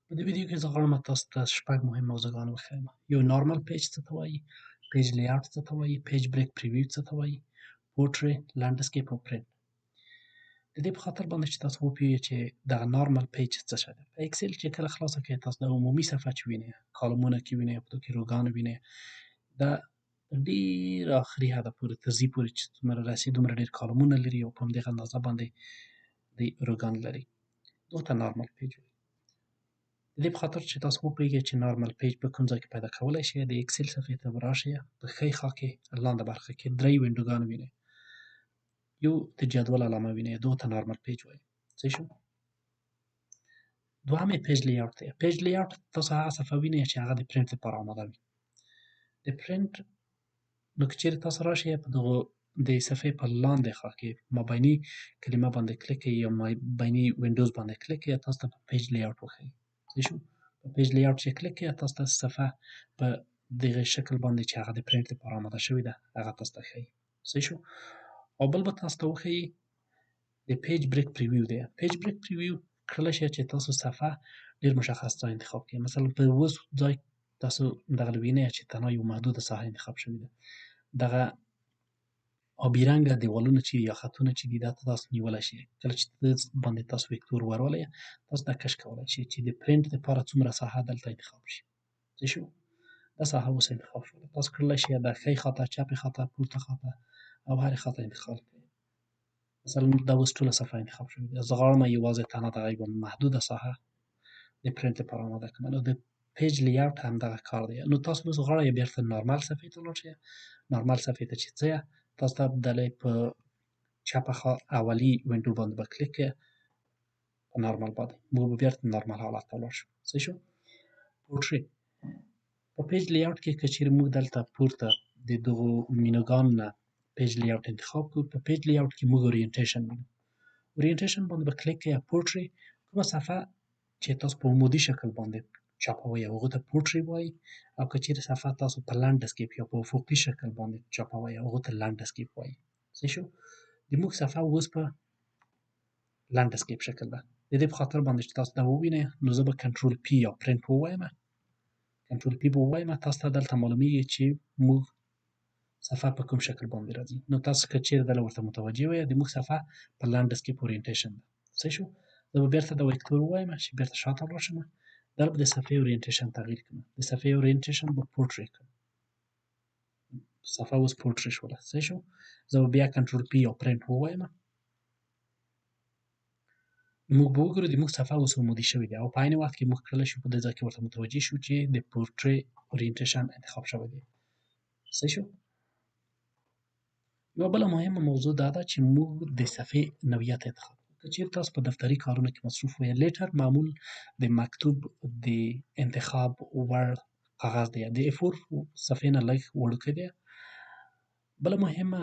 په دې ویډیو کې زه غواړم تاسو ته شپږ مهم موضوعګان وښیم. یو نارمل پیج څه ته وایي، پیج لیاؤټ څه ته وایي، پیج بریک پریویو څه ته وایي، پورټری، لینډسکیپ او پرنټ. د دې په خاطر باندې چې تاسو وپوهیږئ چې دغه نارمل پیج څه شی دی. په اکسل چې کله خلاصه کړئ تاسو د عمومي صفحه چې وینئ، کالمونه کې وینئ، په کې روګان وینئ، دا ډېر آخري حده پورې تر ځي پورې چې څومره رسي دومره ډېر کالمونه لري او په همدغه اندازه باندې د روګان لري. دغه ته نارمل پیج وایي. د دې په خاطر چې تاسو وپوهیږئ چې نارمل پیج په کوم ځای کې پیدا کولی شئ، د اکسل صفحې ته به راشئ، په ښي خوا کې لاندې برخه کې درې وینډوګانې وینئ. یو د جدول علامه وینئ، دغه ته نارمل پیج وایي. صحیح شو؟ دوهم یې پیج لیاؤټ دی. پیج لیاؤټ تاسو هغه صفحه وینئ چې هغه د پرنټ لپاره آماده وي. د پرنټ نو که چېرې تاسو راشئ په دغو د صفحې په لاندې خوا کې مابیني کلمه باندې کلیک کړئ یا مابیني وینډوز باندې کلیک کړئ، تاسو ته په پیج لیاؤټ وښیي. صحیح شو؟ په پیج لیاؤټ چې کلیک کړئ تاسو ته صفحه په دغه شکل باندې چې هغه د پرنټ لپاره آماده شوې ده هغه تاسو ته ښیي. صحیح شو؟ او بل به تاسو ته وښیي د پیج بریک پریویو دی. پیج بریک پریویو کولای شئ چې تاسو صفحه ډېر مشخص ځای انتخاب کړئ. مثلا په اوس ځای تاسو دغه وینئ چې تنها یو محدوده ساحه انتخاب شوې ده. دغه آبي رنګه دیوالونه چې یا خطونه چې دي دا تاسو نیولی شئ. کله چې باندې تاسو ویکتور ورولئ تاسو دا کش کولی شئ چې د پرنټ لپاره څومره ساحه دلته انتخاب شي. صحیح شو؟ دا ساحه اوس انتخاب شوله. تاسو کولی شئ د ښي خواته، چپې خواته، پورته خواته او هرې خواته انتقال کړئ. مثلا دا اوس ټوله صفحه انتخاب شوې ده. زه غواړم یوازې تنها دغه یوه محدوده ساحه د پرنټ لپاره آماده کړم. نو د پیج لیاؤټ همدغه کار دی. نو تاسو اوس غواړئ بیرته نارمل صفحې ته ولاړ شئ. نارمل صفحې ته چې ځئ تاسو ته دلې په چپه خوا اولي وینډو باندې به کلیک کړئ، په نارمل باندې موږ به بیرته نارمل حالت ته ولاړ شو. صحیح شو؟ پورټری په پیج لیاؤټ کې که چېرې موږ دلته پورته د دغو مینوګانو نه پیج لیاؤټ انتخاب کړو، په پیج لیاؤټ کې موږ اورینټیشن وینو. اورینټیشن باندې به کلیک کړئ. پورټری کومه صفحه چې تاسو په عمودي شکل باندې چاپوئ هغو ته پورټری وایي، او که چېرې صفحه تاسو په لنډسکیپ یا په افقي شکل باندې چاپوئ هغو ته لنډسکیپ وایي. صحیح شو؟ د موږ صفحه اوس په لنډسکیپ شکل ده. د دې په خاطر باندې چې تاسو دا ووینئ نو زه به کنټرول پی یا پرنټ ووایم. کنټرول پی به ووایم، تاسو ته دلته معلومیږي چې موږ صفحه په کوم شکل باندې راځي. نو تاسو که چېرې دلته ورته متوجه وئ د موږ صفحه په لنډسکیپ اورینټیشن ده. صحیح شو؟ زه به بیرته دا ویکتور ووایم چې بیرته شاته ولاړ شم. دلته به د صفحې اورینټیشن تغییر کړم. د صفحې اورینټیشن به پورټری کړم. صفحه اوس پورټری شوله. صحیح شو؟ زه به بیا کنټرول پی یا پرنټ ووایم. موږ به وګورو د موږ صفحه اوس عمودي شوې ده او په عین وخت کې موږ کولی شو په دې ځای کې ورته متوجه شو چې د پورټری اورینټیشن انتخاب شوی دی. صحیح شو؟ یوه بله مهمه موضوع دا ده چې موږ د صفحې نوعیت انتخاب کړو. که چېرې تاسو په دفتري کارونو کې مصروف وئ، لیټر معمول د مکتوب د انتخاب وړ کاغذ دی. د A4 صفحې نه لږ وړوکی دی. بله مهمه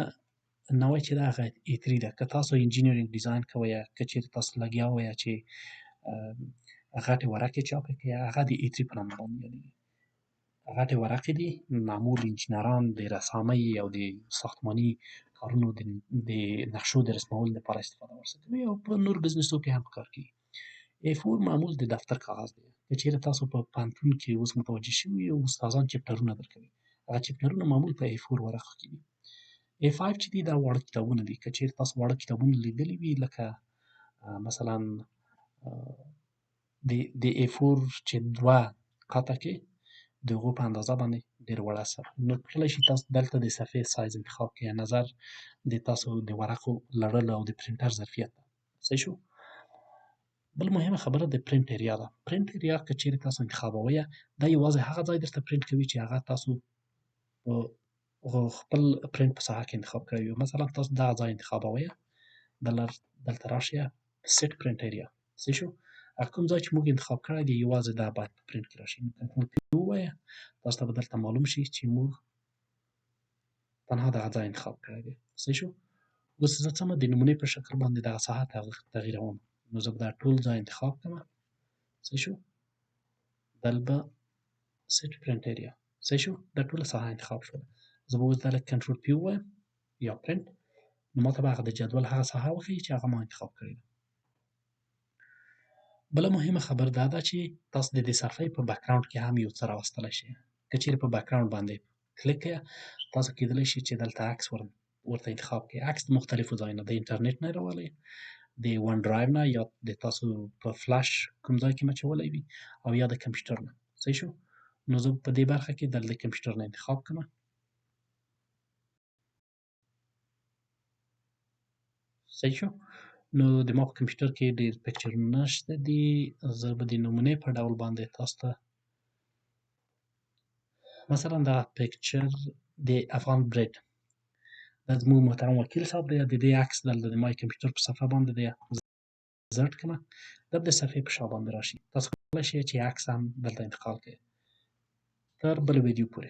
نوع چې ده هغه A3 ده. که تاسو انجینرینګ ډیزاین کوئ، که چېرې تاسو لګیا وئ چې غټې ورقې چاپې کړئ، هغه د A3 په نامه باندې یادېږي. غټې ورقې دي، معمول انجینران د رسامۍ او د ساختماني کارونو د نقشو د رسمولو لپاره استفاده ورڅخه کوي او په نورو بزنسونو کې هم په کار کېږي. A4 معمول د دفتر کاغذ دی. که چېرې تاسو په پوهنتون کې اوس متوجه شوي یو استادان چپټرونه درکوي، هغه چپټرونه معمول په A4 ورقو کې دي. A5 چې دي دا واړه کتابونه دي. که چېرې تاسو واړه کتابونه لیدلي وي لکه مثلا د A4 چې دوه قطه کې د هغو په اندازه باندې ډېر وړه صفحه. نو کولی شئ تاسو دلته د صفحې سایز انتخاب کړئ نظر د تاسو د ورقو لړلو او د پرنټر ظرفیت ته. صحیح شو؟ بل مهمه خبره د پرنټ ایریا ده. پرنټ ایریا که چېرې تاسو انتخابوئ دا یوازې هغه ځای درته پرنټ کوي چې هغه تاسو په خپل پرنټ په ساحه کې انتخاب کړی وي. مثلا تاسو دغه ځای انتخابوئ، دلته راشئ سیټ پرنټ ایریا. صحیح شو؟ هغه کوم ځای چې موږ انتخاب کړی دی یوازې دا باید په پرنټ کې راشي. کنټرول پی ووایه، تاسو ته به دلته معلوم شي چې موږ تنها دغه ځای انتخاب کړی دی. صحیح شو؟ اوس زه څه د نمونې په شکل باندې دغه ساحه تغییروم. نو زه به دا ټول ځای انتخاب کړم. صحیح شو؟ دلته به سیټ پرنټ ایریا. صحیح شو؟ دا ټوله ساحه انتخاب شوله. زه به اوس دلته کنټرول پی ووایم یا پرنټ، نو ماته به هغه د جدول هغه ساحه وښیي چې هغه ما انتخاب کړې ده. بله مهمه خبر دا ده چې تاسو د دې صفحې په بیکګراوند کې هم یو څه راوستلی شئ. که چیرې په بیکګراوند باندې کلیک کړئ تاسو کیدلی شي چې دلته عکس ورته انتخاب کړئ. عکس د مختلفو ځایونو د انټرنټ نه راولئ، د ون ډرایو نه، یا د تاسو په فلش کوم ځای کې مچولی وي، او یا د کمپیوټر نه. صحیح شو؟ نو زه په دې برخه کې دلته د کمپیوټر نه انتخاب کومه. صحیح شو؟ نو د ما په کمپیوټر کې ډېر پکچرونه نشته دي. زه به د نمونې په ډول باندې تاسو ته مثلا دغه پکچر د افغان برید دا زموږ محترم وکیل صاحب دی، د دې عکس دلته د ما کمپیوټر په صفحه باندې دی. زرټ کړمه دا د صفحې په شا باندې راشي. تاسو کولی شئ چې عکس هم دلته انتقال کړئ. تر بل ویډیو پورې.